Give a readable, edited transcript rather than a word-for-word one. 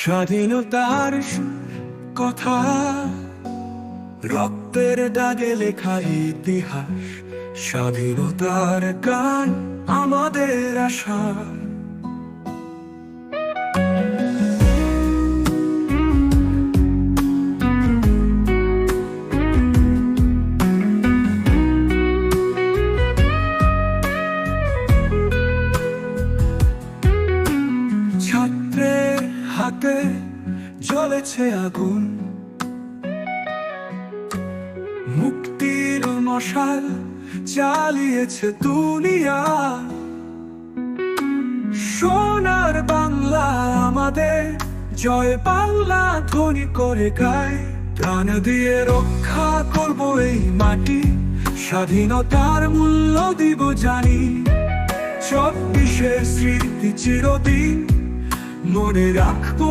স্বাধীনতার কথা, রক্তের দাগে লেখা ইতিহাস। স্বাধীনতার গান আমাদের আশা। ছাত্রের হাতে জ্বলেছে আগুন, মুক্তির মশাল চালিয়েছে দুনিয়া। সোনার বাংলা আমাদের, জয় বাংলা ধ্বনি করে গায়। প্রাণ দিয়ে রক্ষা করব এই মাটি, স্বাধীনতার মূল্য দিব জানি। 24 স্মৃতি চিরদিন মনে রাখবো।